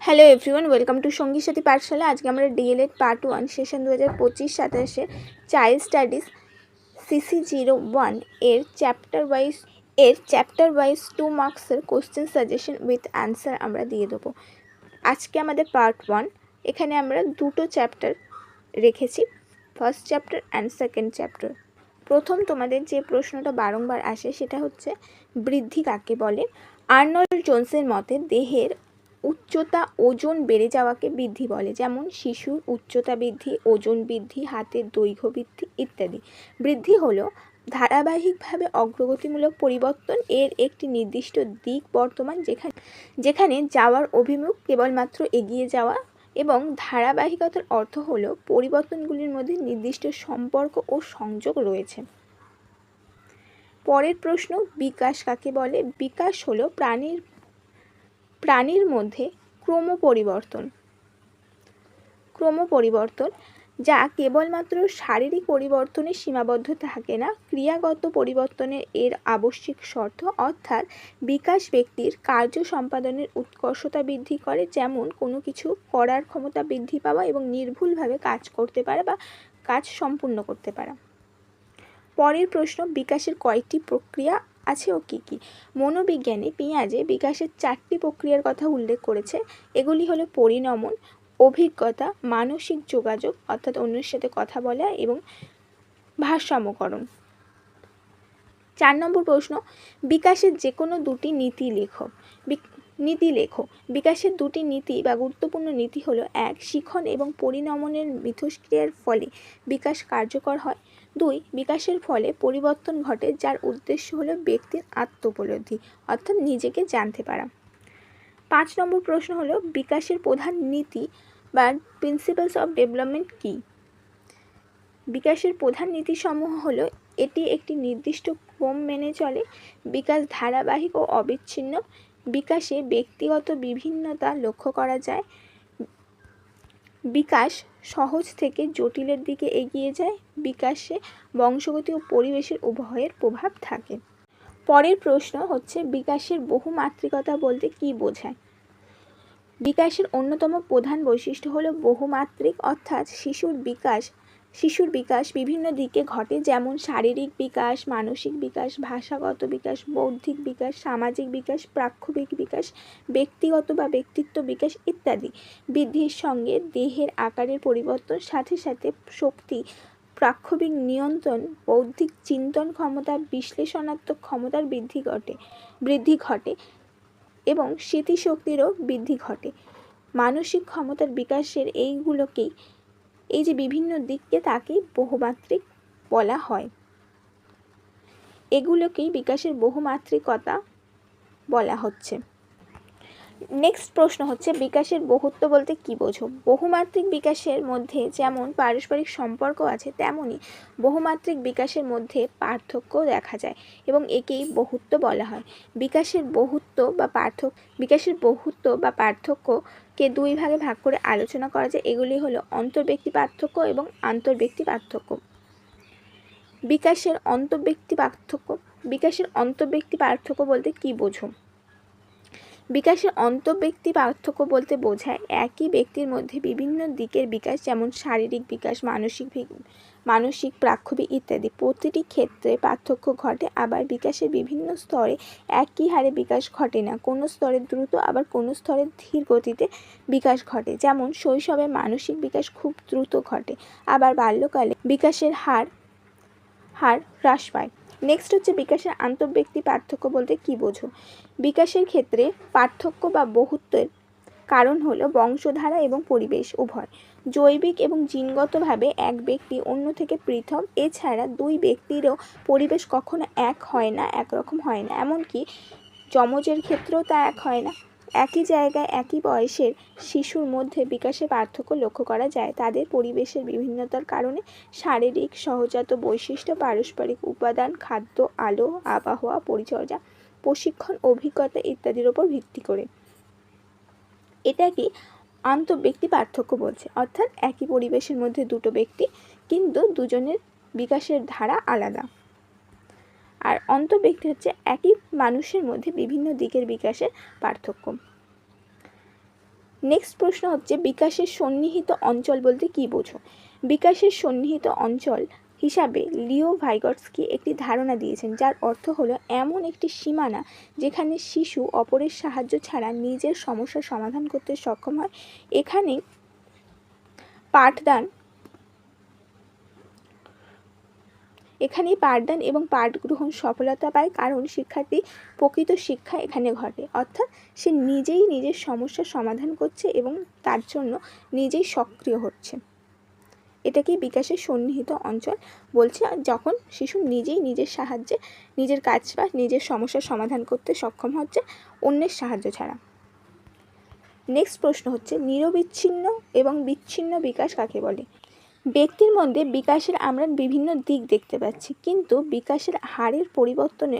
Hello everyone, welcome to সঙ্গী সাথী পাঠশালা। আজকে আমরা DElEd part 1 session 2025-27 child studies CC01 এর চ্যাপ্টার ওয়াইজ 2 মার্কসের কোশ্চেন সাজেশন উইথ অ্যান্সার আমরা দিয়ে দেবো। আজকে আমাদের পার্ট 1, এখানে আমরা দুটো চ্যাপ্টার রেখেছি, first chapter and second chapter. প্রথম তোমাদের যে প্রশ্নটা বারংবার আসে সেটা হচ্ছে বৃদ্ধি কাকে বলে। আর্নল্ড জোন্সের মতে দেহের উচ্চতা ওজন বেড়ে যাওয়াকে বৃদ্ধি বলে, যেমন শিশুর উচ্চতা বৃদ্ধি, ওজন বৃদ্ধি, হাতের দৈর্ঘ্য বৃদ্ধি ইত্যাদি। বৃদ্ধি হলো ধারাবাহিকভাবে অগ্রগতিমূলক পরিবর্তন, এর একটি নির্দিষ্ট দিক বর্তমান যেখানে যাওয়ার অভিমুখ কেবলমাত্র এগিয়ে যাওয়া, এবং ধারাবাহিকতার অর্থ হলো পরিবর্তনগুলির মধ্যে নির্দিষ্ট সম্পর্ক ও সংযোগ রয়েছে। পরের প্রশ্ন, বিকাশ কাকে বলে। বিকাশ হলো প্রাণীর মধ্যে ক্রমপরিবর্তন যা কেবলমাত্র শারীরিক পরিবর্তনে সীমাবদ্ধ থাকে না, ক্রিয়াগত পরিবর্তনের এর আবশ্যিক শর্ত। অর্থাৎ বিকাশ ব্যক্তির কার্য সম্পাদনের উৎকর্ষতা বৃদ্ধি করে, যেমন কোনো কিছু করার ক্ষমতা বৃদ্ধি পাওয়া এবং নির্ভুলভাবে কাজ করতে পারা বা কাজ সম্পূর্ণ করতে পারা। পরের প্রশ্ন, বিকাশের কয়েকটি প্রক্রিয়া আছে ও কী কী। মনোবিজ্ঞানী পিয়াজে বিকাশের 4টি প্রক্রিয়ার কথা উল্লেখ করেছে। এগুলি হলো পরিণমন, অভিজ্ঞতা, মানসিক যোগাযোগ অর্থাৎ অন্যের সাথে কথা বলা, এবং ভারসাম্যকরণ। 4 নম্বর প্রশ্ন, বিকাশের যে কোনো দুটি নীতি লেখো। বিকাশের দুটি নীতি বা গুরুত্বপূর্ণ নীতি হলো 1. শিখন এবং পরিণমনের মিথস্ক্রিয়ার ফলে বিকাশ কার্যকর হয়। 2. বিকাশের ফলে পরিবর্তন ঘটে যার উদ্দেশ্য হলো ব্যক্তির আত্মোপলব্ধি অর্থাৎ নিজেকে জানতে পারা। 5 নম্বর প্রশ্ন হলো, বিকাশের প্রধান নীতি বা প্রিন্সিপালস অফ ডেভেলপমেন্ট কী। বিকাশের প্রধান নীতিসমূহ হলো, এটি একটি নির্দিষ্ট ক্রম মেনে চলে, বিকাশ ধারাবাহিক ও অবিচ্ছিন্ন, বিকাশে ব্যক্তিগত বিভিন্নতা লক্ষ্য করা যায়, বিকাশ সহজ থেকে জটিলের দিকে এগিয়ে যায়, বিকাশে বংশগতি ও পরিবেশের উভয়ের প্রভাব থাকে। পরের প্রশ্ন হচ্ছে, বিকাশের বহুমাত্রিকতা বলতে কী বোঝায়। বিকাশের অন্যতম প্রধান বৈশিষ্ট্য হলো বহুমাত্রিক, অর্থাৎ শিশুর বিকাশ বিভিন্ন দিকে ঘটে, যেমন শারীরিক বিকাশ, মানসিক বিকাশ, ভাষাগত বিকাশ, বৌদ্ধিক বিকাশ, সামাজিক বিকাশ, প্রাক্ষবিক বিকাশ, ব্যক্তিগত বা ব্যক্তিত্ব বিকাশ ইত্যাদি। বৃদ্ধির সঙ্গে দেহের আকারের পরিবর্তন, সাথে সাথে শক্তি, প্রাক্ষবিক নিয়ন্ত্রণ, বৌদ্ধিক চিন্তন ক্ষমতা, বিশ্লেষণাত্মক ক্ষমতার বৃদ্ধি ঘটে এবং স্মৃতিশক্তিরও বৃদ্ধি ঘটে। মানসিক ক্ষমতার বিকাশের এই যে বিভিন্ন দিককে তাকেই বহুমাত্রিক বলা হয়, এগুলোকেই বিকাশের বহুমাত্রিকতা বলা হচ্ছে। নেক্সট প্রশ্ন হচ্ছে, বিকাশের বহুত্ব বলতে কী বোঝো। বহুমাত্রিক বিকাশের মধ্যে যেমন পারস্পরিক সম্পর্ক আছে, তেমনি বহুমাত্রিক বিকাশের মধ্যে পার্থক্য দেখা যায় এবং একেই বহুত্ব বলা হয়। বিকাশের বহুত্ব বা পার্থক্যকে 2 ভাগে ভাগ করে আলোচনা করা যায়। এগুলি হলো অন্তর্ব্যক্তি পার্থক্য এবং আন্তর্ব্যক্তি পার্থক্য। বিকাশের অন্তর্ব্যক্তি পার্থক্য বলতে কী বোঝো। বিকাশের অন্তর্ব্যক্তি পার্থক্য বলতে বোঝায় একই ব্যক্তির মধ্যে বিভিন্ন দিকের বিকাশ, যেমন শারীরিক বিকাশ, মানসিক, প্রাক্ষবিক ইত্যাদি। প্রতিটি ক্ষেত্রে পার্থক্য ঘটে, আবার বিকাশের বিভিন্ন স্তরে একই হারে বিকাশ ঘটে না। কোনো স্তরে দ্রুত, আবার কোনো স্তরে ধীর গতিতে বিকাশ ঘটে, যেমন শৈশবে মানসিক বিকাশ খুব দ্রুত ঘটে, আবার বাল্যকালে বিকাশের হার হ্রাস পায়। নেক্সট হচ্ছে, বিকাশের আন্তর্ব্যক্তি পার্থক্য বলতে কী বোঝো। বিকাশের ক্ষেত্রে পার্থক্য বা বহুত্বের কারণ হলো বংশধারা এবং পরিবেশ উভয়। জৈবিক এবং জিনগতভাবে এক ব্যক্তি অন্য থেকে পৃথক, এছাড়া 2 ব্যক্তিরও পরিবেশ কখনো একরকম হয় না, এমনকি যমজের ক্ষেত্রেও তা এক হয় না। একই জায়গায় একই বয়সের শিশুর মধ্যে বিকাশে পার্থক্য লক্ষ্য করা যায় তাদের পরিবেশের বিভিন্নতার কারণে। শারীরিক সহজাত বৈশিষ্ট্য, পারস্পরিক উপাদান, খাদ্য, আলো, আবহাওয়া, পরিচর্যা, প্রশিক্ষণ, অভিজ্ঞতা ইত্যাদির উপর ভিত্তি করে। এটাকে আন্তর্ব্যক্তি পার্থক্য বলছে, অর্থাৎ একই পরিবেশের মধ্যে 2 ব্যক্তি, কিন্তু দুজনের বিকাশের ধারা আলাদা। আর অন্তর্ব্যক্তি হচ্ছে একই মানুষের মধ্যে বিভিন্ন দিকের বিকাশের পার্থক্য। নেক্সট প্রশ্ন হচ্ছে বিকাশের সন্নিহিত অঞ্চল বলতে কী বোঝো? বিকাশের সন্নিহিত অঞ্চল হিসাবে লিও ভাইগটস্কি একটি ধারণা দিয়েছেন, যার অর্থ হলো এমন একটি সীমানা যেখানে শিশু অপরের সাহায্য ছাড়া নিজের সমস্যার সমাধান করতে সক্ষম হয়। এখানেই পাঠদান এবং পাঠ গ্রহণ সফলতা পায়, কারণ শিক্ষার্থী প্রকৃত শিক্ষা এখানে ঘটে, অর্থাৎ সে নিজেই নিজের সমস্যার সমাধান করছে এবং তার জন্য নিজেই সক্রিয় হচ্ছে। এটাকেই বিকাশের সন্নিহিত অঞ্চল বলছে, যখন শিশু নিজেই নিজের সাহায্যে নিজের কাজ বা নিজের সমস্যার সমাধান করতে সক্ষম হচ্ছে অন্যের সাহায্য ছাড়া। নেক্সট প্রশ্ন হচ্ছে নিরবিচ্ছিন্ন এবং বিচ্ছিন্ন বিকাশ কাকে বলে? ব্যক্তির মধ্যে বিকাশের আমরা বিভিন্ন দিক দেখতে পাচ্ছি, কিন্তু বিকাশের হার পরিবর্তন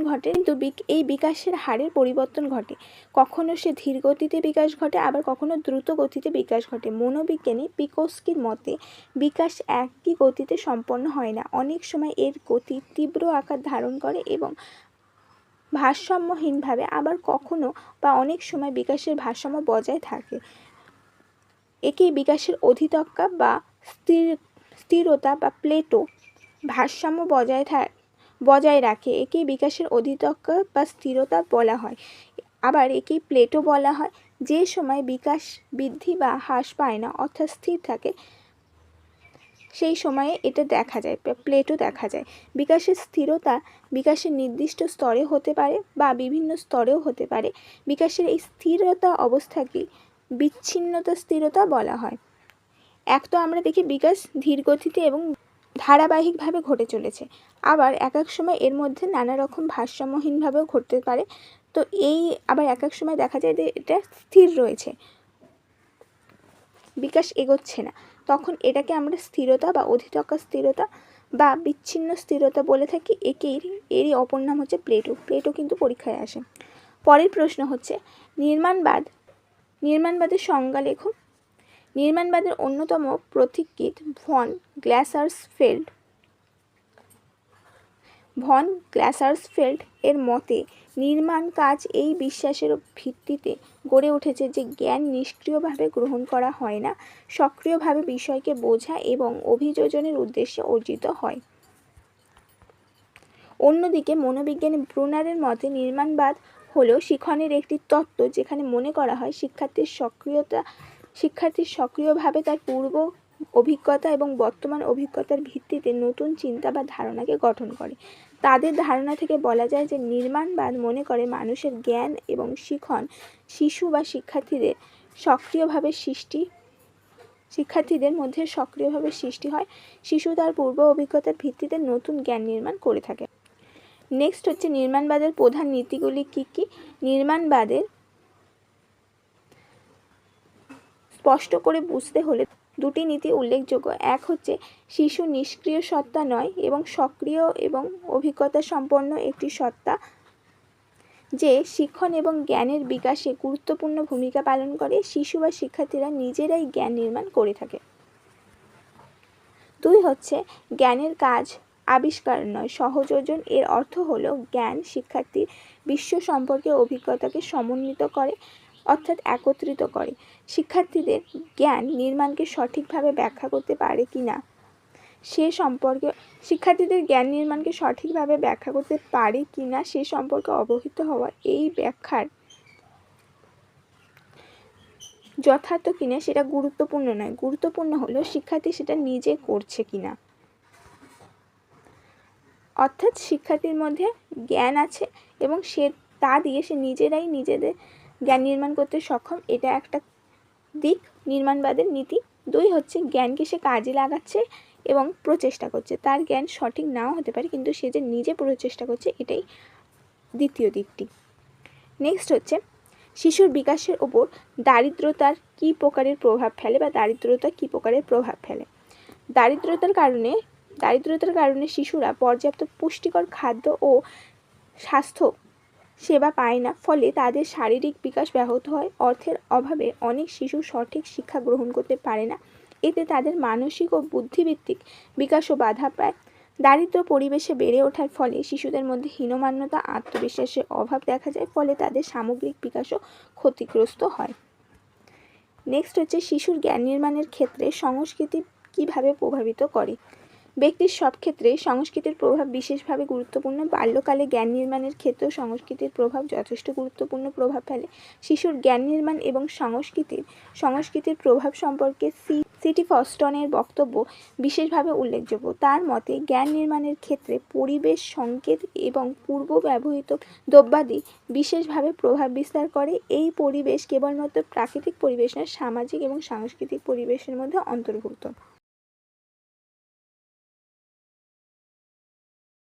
ঘটে, এই বিকাশের হারের পরিবর্তন ঘটে। কখনো সে ধীর গতিতে বিকাশ ঘটে, আবার কখনো দ্রুত গতিতে বিকাশ ঘটে। মনোবিজ্ঞানী পিকোস্কির মতে বিকাশ একই গতিতে সম্পন্ন হয় না, অনেক সময় এর গতি তীব্র আকার ধারণ করে এবং ভারসাম্যহীনভাবে, আবার কখনো বা অনেক সময় বিকাশের ভারসাম্য বজায় থাকে। একেই বিকাশের অধিতক্কা বা স্থিরতা বা প্লেটো ভারসাম্য বজায় রাখে, একেই বিকাশের অধিতক্কা বা স্থিরতা বলা হয়। আবার একেই প্লেটো বলা হয়। যে সময় বিকাশ বৃদ্ধি বা হ্রাস পায় না, অর্থাৎ স্থির থাকে, সেই সময়ে এটা দেখা যায়, প্লেটো দেখা যায়। বিকাশের স্থিরতা বিকাশের নির্দিষ্ট স্তরে হতে পারে বা বিভিন্ন স্তরেও হতে পারে। বিকাশের এই স্থিরতা অবস্থাকে বিচ্ছিন্নতা স্থিরতা বলা হয়। এক তো আমরা দেখি বিকাশ ধীর গতিতে এবং ধারাবাহিকভাবে ঘটে চলেছে, আবার এক এক সময় এর মধ্যে নানা রকম ভারসাম্যহীনভাবেও ঘটতে পারে। তো আবার এক এক সময় দেখা যায় যে এটা স্থির রয়েছে, বিকাশ এগোচ্ছে না, তখন এটাকে আমরা স্থিরতা বা অধিতক্কা স্থিরতা বা বিচ্ছিন্ন স্থিরতা বলে থাকি। এরই অপর নাম হচ্ছে প্লেটো কিন্তু পরীক্ষায় আসে। পরের প্রশ্ন হচ্ছে নির্মাণবাদের সংজ্ঞা লেখো। নির্মাণবাদের অন্যতম পথিকৃৎ ভন গ্লাসার্সফেল্ড এর মতে নির্মাণ কাজ এই বিশ্বাসের ভিত্তিতে গড়ে উঠেছে যে জ্ঞান নিষ্ক্রিয়ভাবে গ্রহণ করা হয় না, সক্রিয়ভাবে বিষয়কে বোঝা এবং অভিযোজনের উদ্দেশ্যে অর্জিত হয়। অন্যদিকে মনোবিজ্ঞানী ব্রুনারের মতে নির্মাণবাদ হলো শিক্ষণের একটি তত্ত্ব, যেখানে মনে করা হয় শিক্ষার্থী সক্রিয়ভাবে তার পূর্ব অভিজ্ঞতা এবং বর্তমান অভিজ্ঞতার ভিত্তিতে নতুন চিন্তা বা ধারণাকে গঠন করে। তাদের ধারণা থেকে বলা যায় যে নির্মাণবাদ মনে করে মানুষের জ্ঞান এবং শিখন শিশু বা শিক্ষার্থীদের মধ্যে সক্রিয়ভাবে সৃষ্টি হয়। শিশু তার পূর্ব অভিজ্ঞতার ভিত্তিতে নতুন জ্ঞান নির্মাণ করে থাকে। নেক্সট হচ্ছে নির্মাণবাদের প্রধান নীতিগুলি কী কী? নির্মাণবাদের স্পষ্ট করে বুঝতে হলে দুটি নীতি উল্লেখযোগ্য। এক হচ্ছে শিশু নিষ্ক্রিয় সত্তা নয় এবং সক্রিয় এবং অভিজ্ঞতা সম্পন্ন একটি সত্তা, যে শিক্ষণ এবং জ্ঞানের বিকাশে গুরুত্বপূর্ণ ভূমিকা পালন করে। শিশু বা শিক্ষার্থীরা নিজেরাই জ্ঞান নির্মাণ করে থাকে। দুই হচ্ছে জ্ঞানের কাজ আবিষ্কার নয়, সহযোজন। এর অর্থ হলো জ্ঞান শিক্ষার্থীর বিশ্ব সম্পর্কে অভিজ্ঞতাকে সমন্বিত করে, অর্থাৎ একত্রিত করে। শিক্ষার্থীদের জ্ঞান নির্মাণকে সঠিকভাবে ব্যাখ্যা করতে পারে কিনা সে সম্পর্কে অবহিত হওয়া, এই ব্যাখ্যার যথার্থ কিনা সেটা গুরুত্বপূর্ণ নয়, গুরুত্বপূর্ণ হলো শিক্ষার্থী সেটা নিজে করছে কিনা। অর্থাৎ শিক্ষার্থীর মধ্যে জ্ঞান আছে এবং তা দিয়ে সে নিজেদের জ্ঞান নির্মাণ করতে সক্ষম, এটা একটা দিক নির্মাণবাদের নীতি। দুই হচ্ছে জ্ঞানকে সে কাজে লাগাচ্ছে এবং প্রচেষ্টা করছে। তার জ্ঞান সঠিক নাও হতে পারে, কিন্তু সে যে নিজে প্রচেষ্টা করছে, এটাই দ্বিতীয় দিকটি। নেক্সট হচ্ছে শিশুর বিকাশের ওপর দারিদ্রতার কী প্রকারের প্রভাব ফেলে। দারিদ্রতার কারণে শিশুরা পর্যাপ্ত পুষ্টিকর খাদ্য ও স্বাস্থ্য সেবা পায় না, ফলে তাদের শারীরিক বিকাশ ব্যাহত হয়। অর্থের অভাবে অনেক শিশু সঠিক শিক্ষা গ্রহণ করতে পারে না, এতে তাদের মানসিক ও বুদ্ধিবৃত্তিক বিকাশও বাধা পায়। দারিদ্র পরিবেশে বেড়ে ওঠার ফলে শিশুদের মধ্যে হীনমান্যতা, আত্মবিশ্বাসের অভাব দেখা যায়, ফলে তাদের সামগ্রিক বিকাশও ক্ষতিগ্রস্ত হয়। নেক্সট হচ্ছে শিশুর জ্ঞান নির্মাণের ক্ষেত্রে সংস্কৃতি কিভাবে প্রভাবিত করে। ব্যক্তির সব ক্ষেত্রে সংস্কৃতির প্রভাব বিশেষভাবে গুরুত্বপূর্ণ। বাল্যকালে জ্ঞান নির্মাণের ক্ষেত্রেও সংস্কৃতির প্রভাব যথেষ্ট গুরুত্বপূর্ণ প্রভাব ফেলে। শিশুর জ্ঞান নির্মাণ এবং সংস্কৃতির প্রভাব সম্পর্কে সিটি ফস্টনের বক্তব্য বিশেষভাবে উল্লেখযোগ্য। তার মতে জ্ঞান নির্মাণের ক্ষেত্রে পরিবেশ, সংকেত এবং পূর্ব ব্যবহৃত দ্রব্যাদি বিশেষভাবে প্রভাব বিস্তার করে। এই পরিবেশ কেবলমাত্র প্রাকৃতিক পরিবেশ নয়, সামাজিক এবং সাংস্কৃতিক পরিবেশের মধ্যে অন্তর্ভুক্ত।